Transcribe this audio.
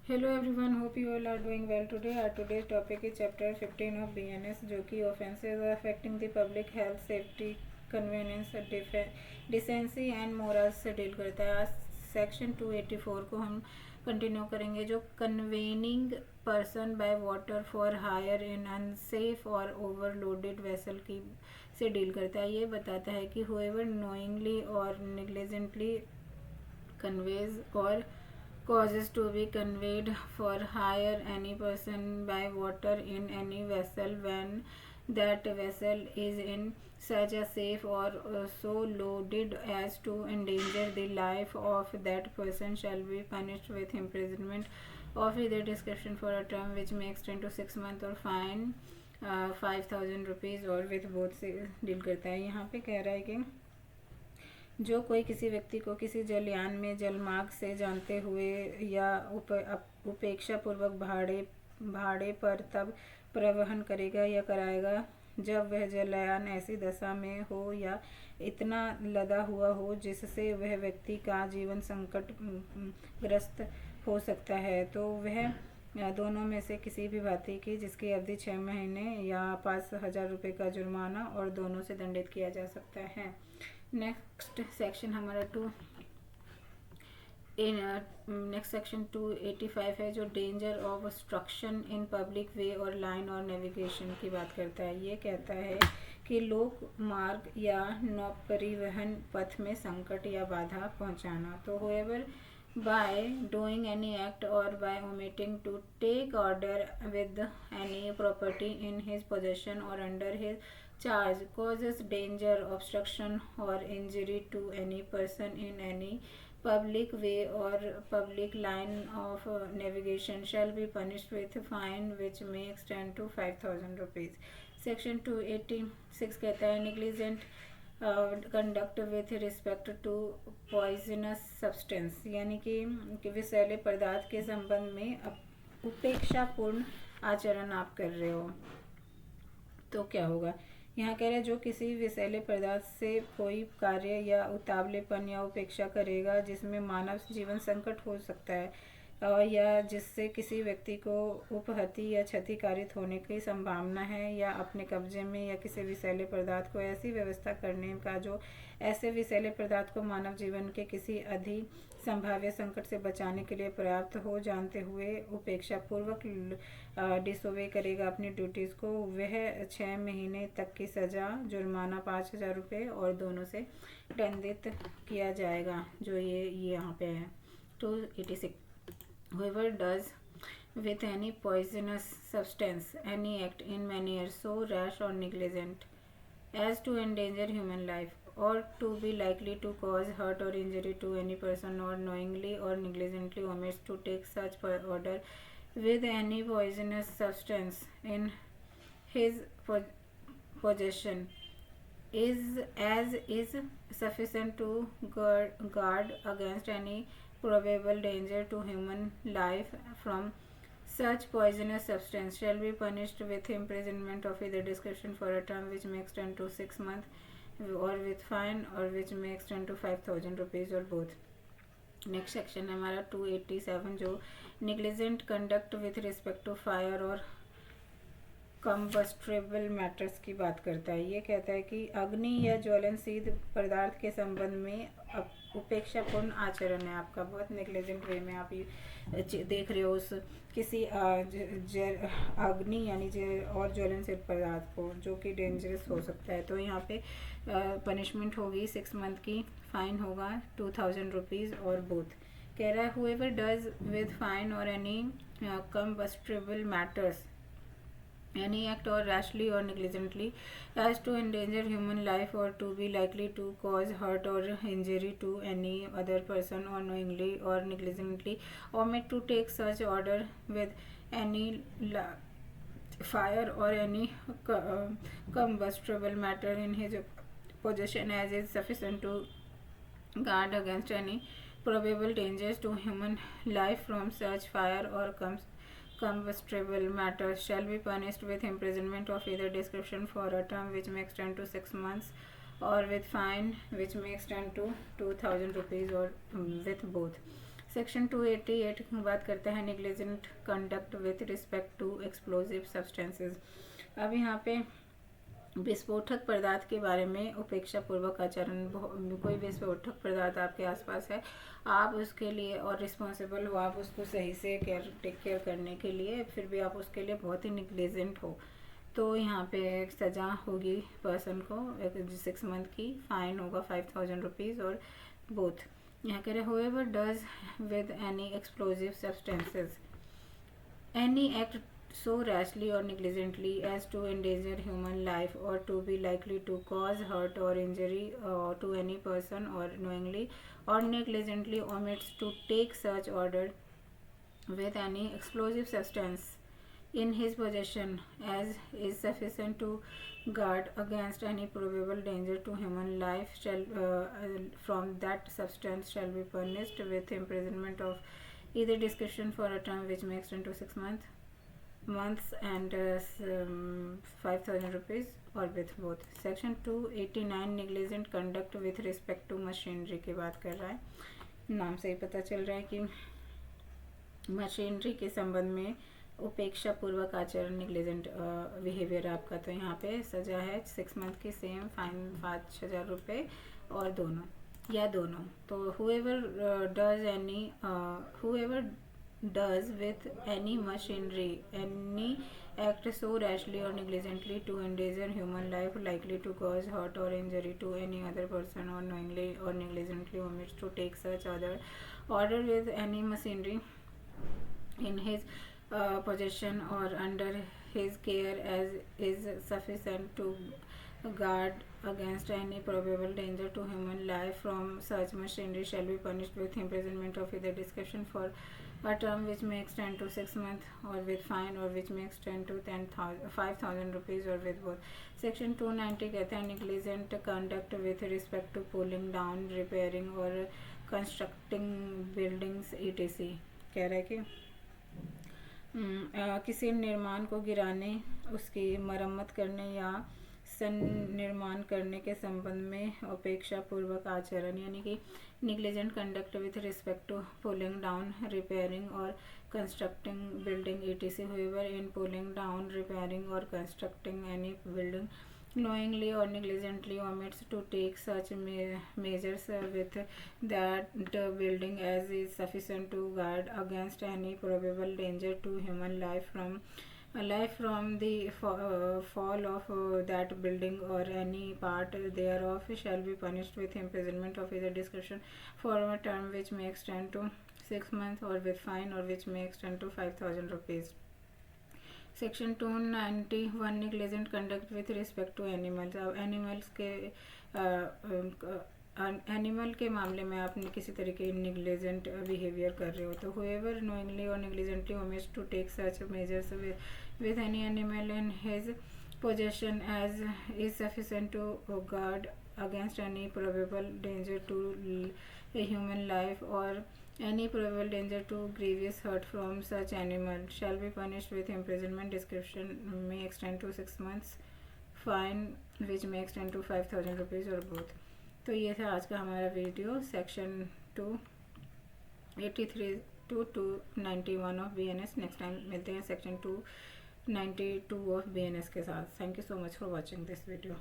Hello everyone, hope you all are doing well today. Our today topic is chapter 15 of BNS, जो कि offences affecting the public health, safety, convenience, decency and morals से deal करता है। आज section 284 को हम continue करेंगे, जो conveying person by water for hire in unsafe और ओवरलोडेड वेसल की से डील करता है। ये बताता है कि हुएवर नोइंगली और निग्लिजेंटली conveys or causes to be conveyed for hire any person by water in any vessel when that vessel is in such a safe or so loaded as to endanger the life of that person shall be punished with imprisonment of either description for a term which may extend to 6 months or fine 5,000 rupees और with both से deal करता है। यहाँ पे कह रहा है कि जो कोई किसी व्यक्ति को किसी जलयान में जलमार्ग से जानते हुए या उपेक्षा पूर्वक भाड़े पर तब परिवहन करेगा या कराएगा जब वह जलयान ऐसी दशा में हो या इतना लदा हुआ हो जिससे वह व्यक्ति का जीवन संकट ग्रस्त हो सकता है, तो वह दोनों में से किसी भी भांति की जिसकी अवधि 6 महीने या 5,000 रुपये का जुर्माना और दोनों से दंडित किया जा सकता है। नेक्स्ट सेक्शन हमारा नेक्स्ट सेक्शन 285 है, जो danger of obstruction in public way और लाइन और नेविगेशन की बात करता है। ये कहता है कि लोक मार्ग या नौ परिवहन पथ में संकट या बाधा पहुंचाना। तो होएवर by doing any act or by omitting to take order with any property in his possession or under his charge causes danger, obstruction or injury to any person in any public way or public line of navigation shall be punished with fine which may extend to 5,000 rupees. Section 286 कहता है negligent conduct with respect to poisonous substance, यानी कि विषैले पदार्थ के संबंध में उपेक्षापूर्ण आचरण आप कर रहे हो तो क्या होगा। यहाँ कह रहे हैं जो किसी विषैले पदार्थ से कोई कार्य या उतावलेपन या उपेक्षा करेगा जिसमें मानव जीवन संकट हो सकता है या जिससे किसी व्यक्ति को उपहति या क्षतिकारित होने की संभावना है, या अपने कब्जे में या किसी विषैले पदार्थ को ऐसी व्यवस्था करने का जो ऐसे विषैले पदार्थ को मानव जीवन के किसी अधिक संभाव्य संकट से बचाने के लिए पर्याप्त हो जानते हुए उपेक्षा पूर्वक डिसोबे करेगा अपनी ड्यूटीज़ को, वह 6 महीने तक की सज़ा, जुर्माना 5,000 रुपये और दोनों से दंडित किया जाएगा, जो ये यहाँ पे है। 286 whoever does with any poisonous substance any act in manner so rash or negligent as to endanger human life or to be likely to cause hurt or injury to any person or knowingly or negligently omits to take such order with any poisonous substance in his possession is sufficient to guard against any probable danger to human life from such poisonous substance shall be punished with imprisonment of either description for a term which may extend to 6 months or with fine or which may extend to 5,000 rupees or both. Next section है हमारा 287, जो negligent conduct with respect to fire और combustible matters की बात करता है। ये कहता है कि अग्नि या ज्वलनशील पदार्थ के संबंध में उपेक्षापूर्ण आचरण है आपका, बहुत नेग्लिजेंट वे में आप ये देख रहे हो उस किसी अग्नि यानी और ज्वलनशील पदार्थ को जो कि डेंजरस हो सकता है, तो यहाँ पे पनिशमेंट होगी 6 मंथ की, फाइन होगा 2,000 रुपीज़ और बोथ। कह रहा है हुएवर डज विद फाइन और any combustible matters any act or rashly or negligently as to endanger human life or to be likely to cause hurt or injury to any other person or knowingly or negligently omit to take such order with any fire or any combustible matter in his possession as is sufficient to guard against any probable dangers to human life from such fire or combustible matters shall be punished with imprisonment of either description for a term which may extend to 6 months or with fine which may extend to 2,000 rupees or with both. Section 288 की बात करते हैं negligent conduct with respect to explosive substances. अब यहाँ पे विस्फोटक पदार्थ के बारे में उपेक्षा पूर्वक आचरण। कोई विस्फोटक पदार्थ आपके आसपास है, आप उसके लिए और रिस्पॉन्सिबल हो, आप उसको सही से टेक केयर करने के लिए, फिर भी आप उसके लिए बहुत ही निग्लिजेंट हो, तो यहाँ पे एक सज़ा होगी पर्सन को 6 मंथ की, फाइन होगा 5000 रुपीज़ और बोथ। यहाँ कह रहे whoever does with any explosive substances any act so rashly or negligently as to endanger human life or to be likely to cause hurt or injury to any person or knowingly or negligently omits to take such order with any explosive substance in his possession as is sufficient to guard against any probable danger to human life shall from that substance shall be punished with imprisonment of either discretion for a term which may extend to 6 months and 5000 rupees और with both। Section 289 negligent conduct with respect to machinery की बात कर रहा है। नाम से ही पता चल रहा है कि मशीनरी के संबंध में उपेक्षा पूर्वक आचरण निग्लिजेंट बिहेवियर आपका, तो यहाँ पे सज़ा है 6 मंथ की, सेम फाइन 5000 रुपये और दोनों। तो whoever does with any machinery any act so rashly or negligently to endanger human life likely to cause hurt or injury to any other person or knowingly or negligently omits to take such order with any machinery in his possession or under his care as is sufficient to guard against any probable danger to human life from such machinery shall be punished with imprisonment of either discretion for a term which may extend to 6 months or with fine or which may extend to 5000 rupees or with both। Section 290 कहते हैं negligent conduct with respect to pulling down repairing और constructing buildings ETC। कह रहा है कि किसी निर्माण को गिराने, उसकी मरम्मत करने या निर्माण करने के संबंध में उपेक्षा पूर्वक आचरण, यानी कि negligent conduct with respect to pulling down repairing और constructing building ETC whoever in pulling down repairing or constructing any building knowingly or negligently omits to take such measures with that building as is sufficient to guard against any probable danger to human life from the fall of that building or any part thereof shall be punished with imprisonment of either discretion for a term which may extend to 6 months or with fine or which may extend to 5000 rupees। Section 291 negligent conduct with respect to animals. अब animal के मामले में आप किसी तरीके निग्लिजेंट behaviour कर रहे हो, तो whoever knowingly or negligently omits to take such measures with any animal in his possession as is sufficient to guard against any probable danger to a human life or any probable danger to grievous hurt from such animal shall be punished with imprisonment discretion may extend to 6 months fine which may extend to 5000 rupees और both। तो ये था आज का हमारा video section 283 to 291 of BNS। Next time मिलते हैं section 292 of BNS के साथ। Thank you so much for watching this video.